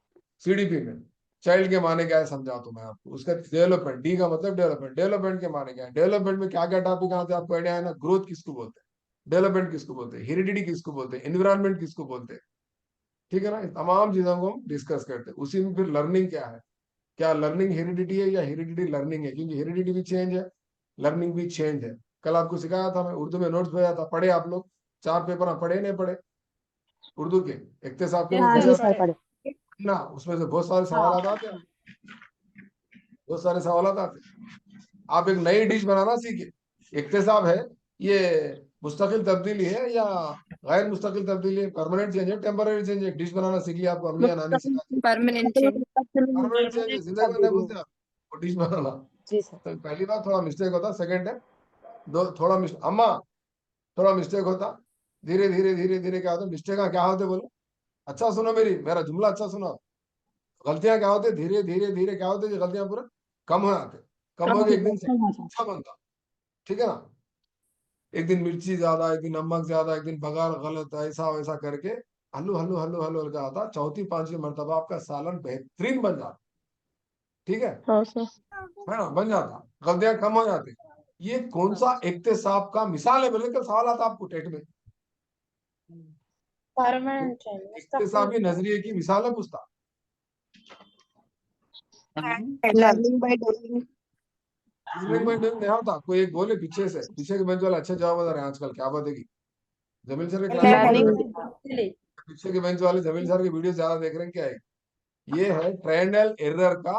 सीडीपी में चाइल्ड के माने क्या है समझा तो मैं आपको, उसका डेवलपमेंट, डी का मतलब डेवलपमेंट, डेवलपमेंट के माने क्या है, डेवलपमेंट में क्या क्या टॉपिक आते हैं आपको आइडिया है ना, ग्रोथ किसको बोलते हैं, डेवलपमेंट किसको बोलते हैं, हेरिडिटी किसको बोलते हैं, एनवायरमेंट किसको बोलते हैं, ठीक है ना। इन तमाम चीजों को हम डिस्कस करते हैं। उसी में फिर लर्निंग क्या है, क्या लर्निंग हेरिडिटी है या हेरिडिटी लर्निंग है, क्योंकि हेरिडिटी भी चेंज है, लर्निंग भी चेंज है। कल आपको सिखाया था, मैं उर्दू में नोट्स भेजा था, पढ़े आप लोग, 4 पेपर पढ़े नहीं पढ़े उर्दू के, इक्तिसाब के नोट हाँ भेजा सर था ना, उसमें से बहुत सारे सवाल आते हैं, बहुत सारे सवाल आते हैं। आप एक नई डिश बनाना सीखिए, इक्तिसाब है ये मुस्तकिल तब्दीली है या गैर मुस्तकिल तब्दीली है, परमानेंट चेंज है, टेम्पररी चेंज है, डिश बनाना सीख लिया आपको, अम्मी या नानी सिखा दी, परमानेंट चेंज। परमानेंट चेंज है, जिंदगी में नहीं भूलते आप वो डिश बनाना। जी सर। तो पहली बार थोड़ा मिस्टेक होता, सेकंड है दो थोड़ा अम्मा थोड़ा मिस्टेक होता, धीरे धीरे धीरे धीरे क्या होता, मिस्टेक क्या होते बोलो, अच्छा सुनो मेरा जुमला अच्छा सुनो। गलतियां क्या होती, धीरे धीरे धीरे क्या होती, गलतियां पूरा कम हो जाते, कम हो के एक दिन से अच्छा बनता। ठीक है ना, एक दिन मिर्ची ज्यादा, एक दिन नमक ज्यादा, एक दिन बघार गलत, ऐसा वैसा करके हल्लू हल्लू हल्लू हल्लू हल्का आता, चौथी पांचवी मरतबा आपका सालन बेहतरीन बन जाता। ठीक है हाँ सर। ना, बन जाता, गलतियां कम हो जाती। ये कौन सा इक्तिसाब का मिसाल है बोले, कल सवाल आता आपको टेट में, परमानेंट है इक्तिसाबी नजरिए की मिसाल है पूछता। Learning by doing. रीजनिंग में नहीं होता, कोई एक बोले पीछे से, पीछे के बेंच वाले अच्छे जवाब दे रहे हैं आजकल, क्या बात है की जमील सर के क्लास में लर्निंग पीछे के बेंच वाले जमील सर की वीडियो ज्यादा देख रहे हैं, क्या है ये है ट्रायंगल एरर का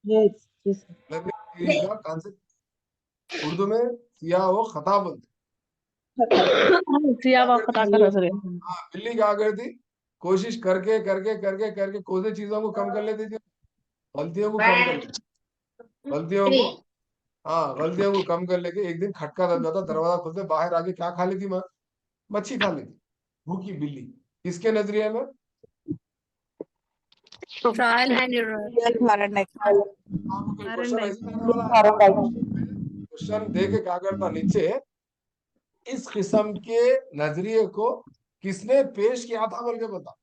लर्निंग थ्योरी का कॉन्सेप्ट, उर्दू में सिया वो खता बोलते। सिया व खता का नजरिया। हाँ, बिल्ली क्या करती, कोशिश करके करके करके करके कौन सी चीजों को कम कर लेती थी, गलतियों को कम कर लेती, गलतियों को, हाँ गलतियों को कम कर लेके एक दिन खटका दब जाता, दरवाजा खुलते बाहर आके क्या खा लेती, मच्छी खा लेती, भूखी बिल्ली। किसके नजरिए में, Trial and error. आपको क्वेश्चन ऐसे देने वाला है, क्वेश्चन दे के क्या करता नीचे, इस किस्म के नजरिए को किसने पेश किया था बोल के बता,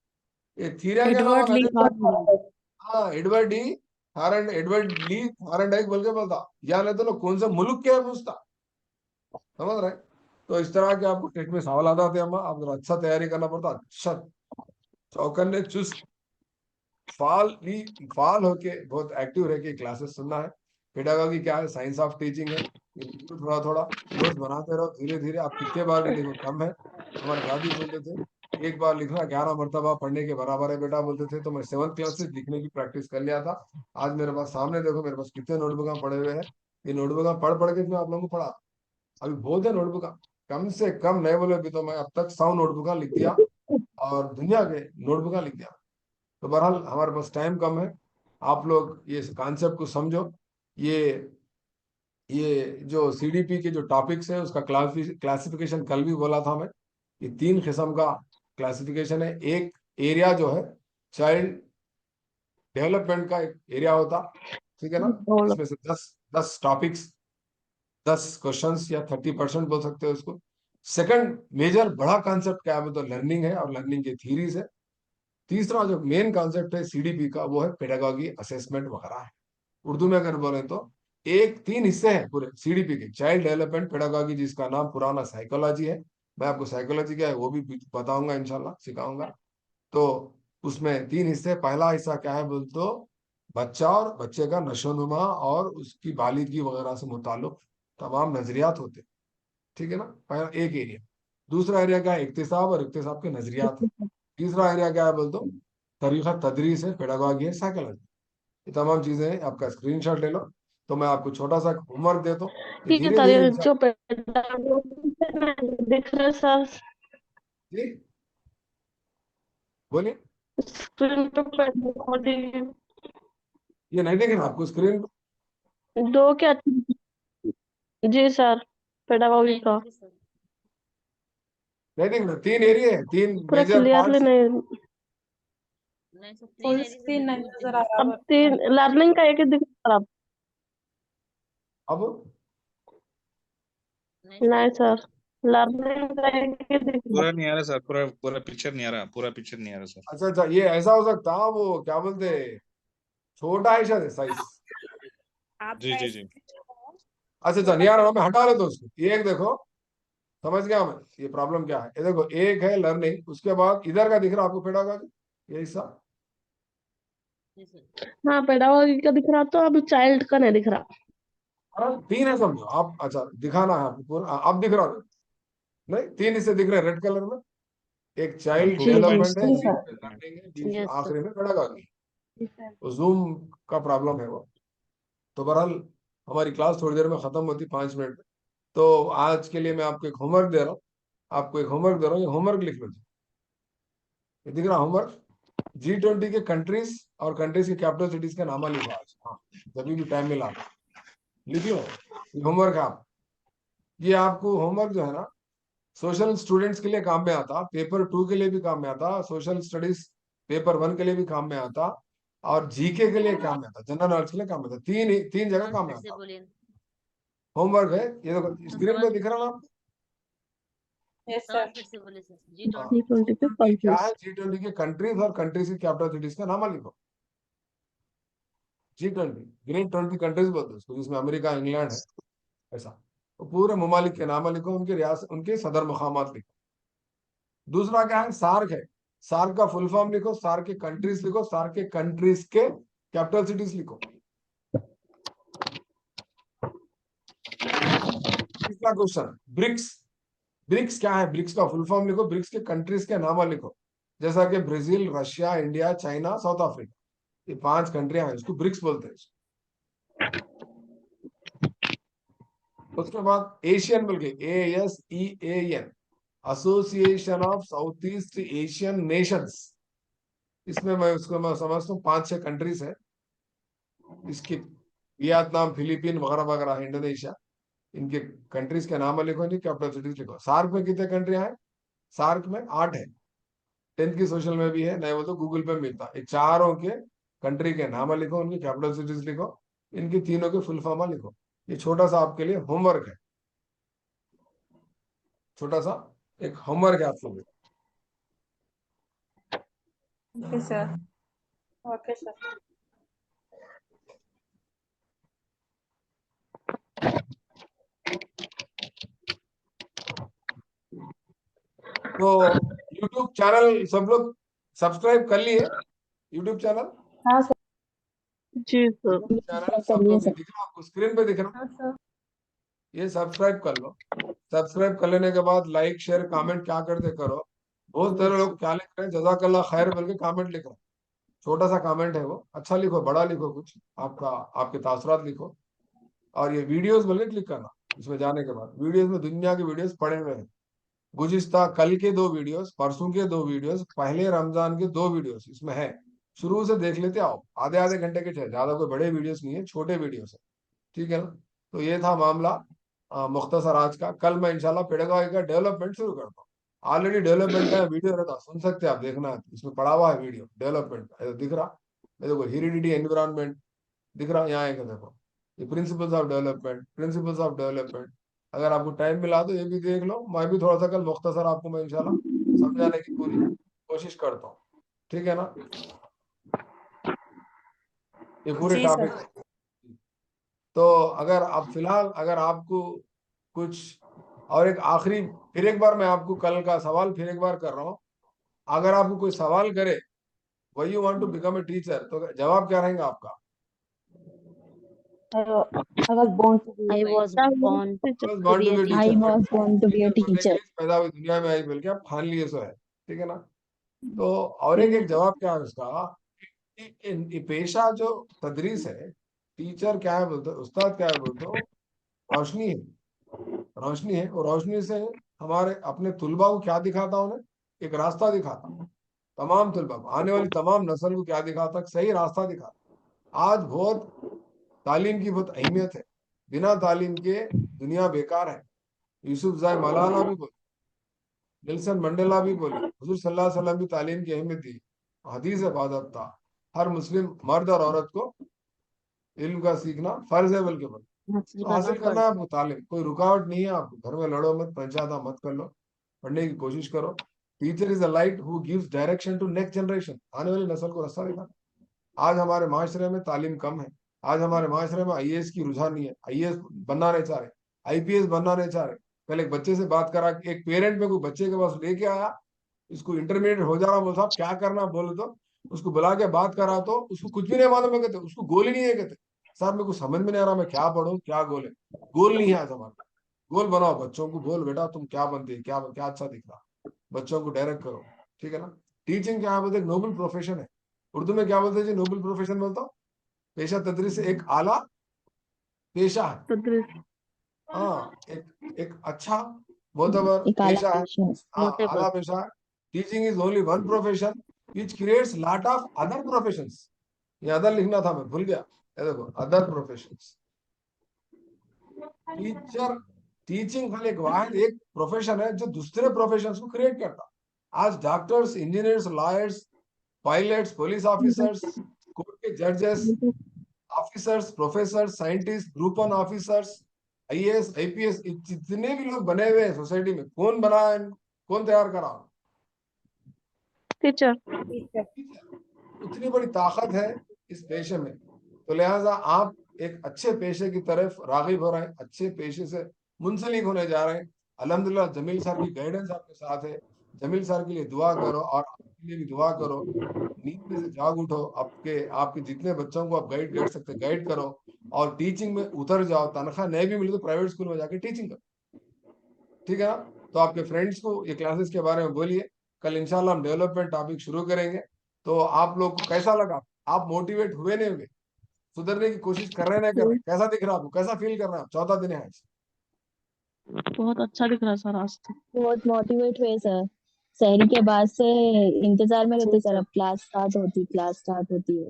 ये थीरा क्या नाम है, हाँ एडवर्ड ली थारनडाइक बोल के बोलता, या नहीं तो लोग कौन सा मुल्क के है पूछता, समझ रहे। तो इस तरह के आपको टेट में सवाल आ जाते हैं, आप जरा अच्छा तैयारी करना पड़ता, अच्छा चौकन्ने चुस्त फाल होके बहुत एक्टिव रह के क्लासेस सुनना है। पेडागॉजी क्या है, साइंस ऑफ टीचिंग है, थोड़ा थोड़ा नोट्स बनाते रहो, धीरे धीरे आप कितने बार भी लिखो कम है। हमारे दादी बोलते थे एक बार लिखना 11 मरतबा पढ़ने के बराबर है बेटा बोलते थे, तो मैं 7th क्लास से लिखने की प्रैक्टिस कर लिया था। आज मेरे पास सामने देखो, मेरे पास कितने नोटबुक पड़े हुए हैं, ये नोटबुक पढ़ पढ़ के मैं आप लोगों को पढ़ा, अभी बहुत है नोटबुक, कम से कम नहीं बोले भी तो मैं अब तक 100 नोटबुक लिख दिया और दुनिया के नोटबुक लिख दिया। तो बहरहाल हमारे पास टाइम कम है, आप लोग ये कॉन्सेप्ट को समझो। ये ये जो सीडीपी के जो टॉपिक्स है उसका क्लासिफिकेशन कल भी बोला था मैं, ये 3 किस्म का क्लासिफिकेशन है। एक एरिया जो है चाइल्ड डेवलपमेंट का एक एरिया होता, ठीक है ना, इसमें से 10 टॉपिक्स 10 क्वेश्चंस या 30% बोल सकते हो उसको। सेकंड मेजर बड़ा कॉन्सेप्ट क्या है तो लर्निंग है और लर्निंग की थीरीज है। तीसरा जो मेन कॉन्सेप्ट है सीडीपी का वो है पेडागॉजी असेसमेंट वगैरह है। उर्दू में अगर बोले तो 3 हिस्से हैं पूरे सीडीपी के, चाइल्ड डेवलपमेंट पेडागॉजी जिसका नाम पुराना साइकोलॉजी है, मैं आपको साइकोलॉजी क्या है वो भी बताऊंगा, इंशाल्लाह सिखाऊंगा। तो उसमें 3 हिस्से, पहला हिस्सा क्या है बोल तो बच्चा और बच्चे का नशोनुमा और उसकी बालिदगी वगैरह से मुताल्लिक तमाम नजरियात होते, ठीक है ना, पहला एक एरिया। दूसरा एरिया क्या है, इक्तिसाब और इक्तिसाब के नजरियात है। तीसरा एरिया क्या है बोल तो तरीका तदरीस है, पेडागॉजी है, साइकोलॉजी। ये तमाम चीजें हैं, आपका स्क्रीनशॉट ले लो। तो मैं आपको छोटा सा होमवर्क देता हूँ, ये ठीक है धीरे सर, धीरे ये जो पेडागोजी दिख रहा है सर, जी बोलिए, स्क्रीन पे पेडागोजी ये नहीं देखे ना आपको स्क्रीन पे? 2 क्या? जी सर, पेडागोजी का नहीं देख ना, 3 एरिया है, 3 पूरा मेजर क्लियरली पार्ट्स। नहीं। नहीं सर, फुल स्क्रीन नहीं नजर आ अब रहा। 3 लर्निंग का एक ही दिख रहा है। अब नहीं सर, लर्निंग का एक ही दिख रहा पूरा नहीं आ रहा सर, पूरा पूरा पिक्चर नहीं आ रहा, पूरा पिक्चर नहीं आ रहा सर। अच्छा अच्छा, ये ऐसा हो सकता है, वो क्या बोलते हैं, छोटा है शायद साइज। जी जी जी। अच्छा अच्छा, नहीं आ रहा, मैं हटा लेता हूँ उसको। ये एक देखो, समझ गया मैं ये प्रॉब्लम क्या है। ये देखो, एक है लर्निंग, उसके बाद इधर का दिख रहा आपको पेडागॉजी, ये हिस्सा। है। हाँ, पेडागोजी का दिख रहा, तो अभी चाइल्ड का नहीं दिख रहा। हाँ 3 है समझो आप, अच्छा दिखाना है आपको पूरा, अब दिख रहा है? नहीं 3 हिस्से दिख रहे हैं रेड कलर में, एक चाइल्ड जी जी डेवलपमेंट है, जी बीच में लर्निंग है, बीच में यस सर। आखिरी में पेडागॉजी। जूम का प्रॉब्लम है वो। तो बहरहाल हमारी क्लास थोड़ी देर में खत्म होती, 5 मिनट में। तो आज के लिए मैं आपको एक होमवर्क दे रहा हूँ, आपको एक होमवर्क दे रहा हूँ, ये होमवर्क लिख लो जी। ये दिख रहा होमवर्क, G20 के कंट्रीज और कंट्रीज के कैपिटल सिटीज का नाम लिखो आज, हाँ जब भी टाइम मिला लिख लो, ये होमवर्क है आप। ये आपको होमवर्क जो है ना, सोशल स्टूडेंट्स के लिए काम में आता, पेपर 2 के लिए भी काम में आता, सोशल स्टडीज पेपर 1 के लिए भी काम में आता, और जीके के लिए काम में आता, जनरल नॉलेज के लिए काम में आता। तीन जगह काम में फिर से आता। बोलिए। होमवर्क है ये, देखो तो स्क्रीन पे सवाल दिख रहा ना आपको? Yes, सवाल sir. फिर से बोलिए सर। G20 हाँ, G20 पे G20 क्या कंट्रीज। है? G20 के कंट्रीज और कंट्रीज की कैपिटल सिटीज का नाम लिखो। G20 ग्रेट 20 कंट्रीज बोलते हैं उसको, जिसमें अमेरिका, इंग्लैंड है, ऐसा। तो पूरे ममालिक के नाम लिखो, उनके रियासत, उनके सदर मुकामात लिखो। दूसरा क्या है? सार्क है। सार्क का फुल फॉर्म लिखो, सार्क के कंट्रीज लिखो, सार्क के कंट्रीज के कैपिटल सिटीज लिखो। तीसरा क्वेश्चन, ब्रिक्स। ब्रिक्स क्या है? ब्रिक्स का फुल फॉर्म लिखो, ब्रिक्स के कंट्रीज के नाम लिखो, जैसा कि Brazil, Russia, India, China, south Africa, ये 5 कंट्रियां हैं, इसको ब्रिक्स बोलते हैं। उसके बाद एशियन बोल के, ASEAN, association of south east Asian Nations. इसमें मैं समझता हूँ 5-6 कंट्रीज है इसकी, वियतनाम, फिलीपीन वगैरह वगैरह, इंडोनेशिया, इनके कंट्रीज के नाम लिखो, इनकी कैपिटल सिटीज लिखो। सार्क में कितने कंट्रियां हैं? सार्क में 8 है। 10th की सोशल में भी है, नहीं वो तो गूगल पे मिलता है। चारों के कंट्री के नाम लिखो, उनकी कैपिटल सिटीज लिखो, इनकी तीनों के फुल फॉर्म लिखो। ये छोटा सा आपके लिए होमवर्क है, छोटा सा एक होमवर्क है आप लोगों को। Okay, sir. Okay, sir. तो यूट्यूब चैनल सब लोग सब्सक्राइब कर लिए? यूट्यूब चैनल, हाँ सर। जी सर। चैनल सब लोग दिख रहा है आपको, स्क्रीन पे दिख रहा है? हाँ सर। ये सब्सक्राइब कर लो। सब्सक्राइब कर लेने के बाद लाइक, शेयर, कमेंट क्या करते करो। बहुत सारे लोग क्या लिख रहे हैं, जज़ाकल्लाह खैर बोल के कमेंट लिख रहे हैं। छोटा सा कमेंट है वो, अच्छा लिखो, बड़ा लिखो, कुछ आपका, आपके तासुरात लिखो। और ये वीडियोस बोल के क्लिक करना, इसमें जाने के बाद वीडियोस में दुनिया के वीडियोस पड़े हुए हैं। गुज़िश्ता कल के 2 वीडियोस, परसों के 2 वीडियोस, पहले रमजान के 2 वीडियोस इसमें है। शुरू से देख लेते आओ, आधे आधे घंटे के थे, ज्यादा कोई बड़े वीडियोस नहीं है, छोटे वीडियोस है। ठीक है ना? तो ये था मामला मुख्तसर आज का। कल मैं इंशाल्लाह पेडागॉजी का डेवलपमेंट शुरू करता हूँ। ऑलरेडी डेवलपमेंट का वीडियो रहता, सुन सकते हैं आप, देखना है इसमें पड़ा हुआ है वीडियो डेवलपमेंट का, दिख रहा है देखो, हेरिडिटी एनवायरनमेंट दिख रहा है यहाँ एक, देखो ये principles of development, principles of development. अगर आपको टाइम मिला तो ये भी देख लो। मैं भी थोड़ा सा कल मुख्तसर आपको मैं इंशाल्लाह समझाने की पूरी कोशिश करता हूँ। ठीक है ना? ये पूरे जी टॉपिक। सर। तो अगर आप फिलहाल, अगर आपको कुछ, और एक आखिरी, फिर एक बार मैं आपको कल का सवाल फिर एक बार कर रहा हूँ। अगर आपको कोई सवाल करे, why you want to become a teacher, तो जवाब क्या रहेगा आपका? I was born to be. I was born बस to want be to a be I teacher, teacher. was born to be a teacher बनने के teacher. लिए पैदा हुई, दुनिया में आई बोल के आप ठान लिए, सो है। ठीक है ना? तो और एक जवाब क्या है उसका, ये पेशा जो तदरीस है, टीचर क्या है बोलते हो, उस्ताद क्या है बोलते हो, रोशनी है। रोशनी है, और रोशनी से हमारे अपने तुलबा को क्या दिखाता, उन्हें एक रास्ता दिखाता। तमाम तुलबा को, आने वाली तमाम नस्ल को क्या दिखाता? सही रास्ता दिखाता। आज बहुत तालीम की बहुत अहमियत है, बिना तालीम के दुनिया बेकार है। यूसुफ जाय मलाला भी बोले, नेल्सन मंडेला भी बोले, हुजूर सल्लल्लाहु अलैहि वसल्लम भी तालीम की अहमियत दी। हदीस है बादब था, हर मुस्लिम मर्द और औरत को इल्म का सीखना फर्ज है, बल्कि बोले हासिल तो करना हासिल करना फर्ज है है। आपको तालीम, कोई रुकावट नहीं है आपको। घर में लड़ो मत, पंचायत मत कर लो, पढ़ने की कोशिश करो। Teacher is a light who gives direction to next generation, आने वाली नस्ल को रास्ता दिखाना। आज हमारे माशरे में तालीम कम है। आज हमारे माशरे में आईएएस की रुझान नहीं है, आईएएस बनना नहीं चाह रहे, आईपीएस बनना नहीं चाह रहे। कल एक बच्चे से बात करा, एक पेरेंट में कोई बच्चे के पास लेके आया, इसको इंटरमीडिएट हो जा रहा, बोल साहब क्या करना बोले, तो उसको बुला के बात करा, तो उसको कुछ भी नहीं मालूम है, कहते उसको गोल ही नहीं है, कहते साहब मेरे को समझ में नहीं आ रहा, मैं क्या पढ़ूं क्या गोल है। गोल नहीं है आज हमारा। गोल बनाओ, बच्चों को बोल बेटा तुम क्या बनते हैं, क्या क्या अच्छा दिख रहा, बच्चों को डायरेक्ट करो। ठीक है ना? टीचिंग क्या बोलते हैं, नोबल प्रोफेशन है। उर्दू में क्या बोलते हैं जी? नोबल प्रोफेशन बोलता हूँ। पेशा तदरीस एक आला पेशा है। तदरीस। हाँ, एक अच्छा मोतबर एक आला पेशा है। पेशा है। हाँ, मोतेबर। आला पेशा है। Teaching is only one profession which creates lot of other professions. ये अदर लिखना था, मैं भूल गया, ये देखो अदर प्रोफेशंस। टीचर टीचिंग खाली एक प्रोफेशन है जो दूसरे प्रोफेशन को क्रिएट करता। आज doctors, engineers, lawyers, pilots, police officers, court के जजेस, officers, professor, scientist, group one officers, IAS, IPS, जितने भी लोग बने हुए हैं सोसाइटी में, कौन बना है, कौन तैयार करा? टीचर। उतनी बड़ी ताकत है इस पेशे में। तो लिहाजा आप एक अच्छे पेशे की तरफ रागिब हो रहे हैं, अच्छे पेशे से मुंसलिक होने जा रहे हैं। अल्हम्दुलिल्लाह जमील सर की गाइडेंस आपके साथ है। जमील सर के लिए दुआ करो और आपके लिए भी दुआ करो। नींद में से जाग उठो, आपके जितने बच्चों को आप गाइड कर सकते गाइड करो, और टीचिंग में उतर जाओ। तनख्वाह नहीं भी मिले तो प्राइवेट स्कूल में जाके टीचिंग करो, ठीक है ना? तो आपके फ्रेंड्स को ये क्लासेस के बारे में बोलिए। कल इंशाल्लाह हम डेवलपमेंट टॉपिक शुरू करेंगे। तो आप लोग को कैसा लगा? आप मोटिवेट हुए नहीं हुए? सुधरने की कोशिश कर रहे हैं नहीं कर रहे? कैसा दिख रहा है आपको? कैसा फील कर रहे हैं आप? चौथा दिन है आज। बहुत अच्छा दिख रहा है सर आज तो। बहुत मोटिवेट हुए सर। शहरी के बाद से इंतजार में रहते सर, अब क्लास स्टार्ट होती है।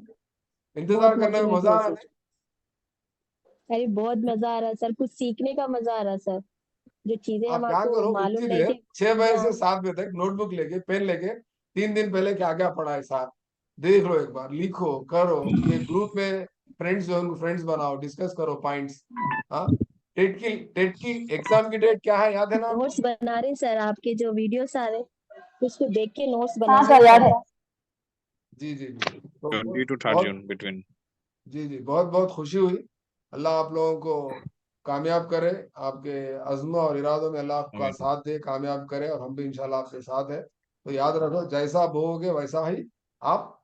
इंतजार बहुत करने में मोटिवेट मजा आ हुए रहा है? सर। अरे बहुत मजा आ रहा है सर, कुछ सीखने का मजा आ रहा है सर। जो चीजें आप हम क्या आपको करो, मालूम उतनी नहीं देर थी 6 बजे से वो 7 बजे तक नोटबुक लेके, पेन लेके, 3 दिन पहले क्या क्या पढ़ा है साहब, देख लो, एक बार लिखो, करो। ये ग्रुप में फ्रेंड्स जो है फ्रेंड्स बनाओ, डिस्कस करो पॉइंट्स। हाँ, टेट की एग्जाम की डेट क्या है, याद है ना आपको? नोट्स बना रहे सर, आपके जो वीडियोस आ रहे उसको देख के नोट्स बना हाँ रहे सर, याद सर। है। जी जी जी। तो 20 to 3rd बहुत, June between. जी जी, बहुत बहुत खुशी हुई। अल्लाह आप लोगों को कामयाब करे, आपके अज़्म और इरादों में अल्लाह आपका Amen. साथ दे, कामयाब करे, और हम भी इंशाल्लाह आपके साथ है। तो याद रखो, जैसा बोओगे वैसा ही आप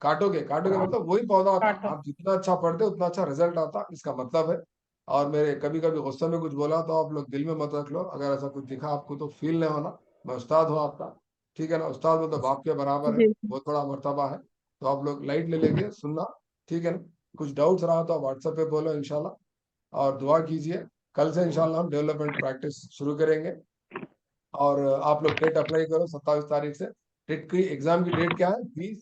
काटोगे। काटोगे मतलब वही पौधा होता। आप जितना अच्छा पढ़ते हो उतना अच्छा रिजल्ट आता, इसका मतलब है। और मेरे कभी कभी गुस्से में कुछ बोला तो आप लोग दिल में मत रख लो। अगर ऐसा कुछ दिखा आपको तो फील नहीं होना। मैं उस्ताद हूँ आपका, ठीक है ना? उस्ताद मतलब बाप के बराबर है, जी। बहुत बड़ा मर्तबा है। तो आप लोग लाइट ले लेके सुनना, ठीक है ना? कुछ डाउट्स रहा तो आप व्हाट्सएप पे बोलो इंशाल्लाह, और दुआ कीजिए। कल से इंशाल्लाह हम डेवलपमेंट प्रैक्टिस शुरू करेंगे। और आप लोग टेट अप्लाई करो 27 तारीख से। टेट की एग्जाम की डेट क्या है? 20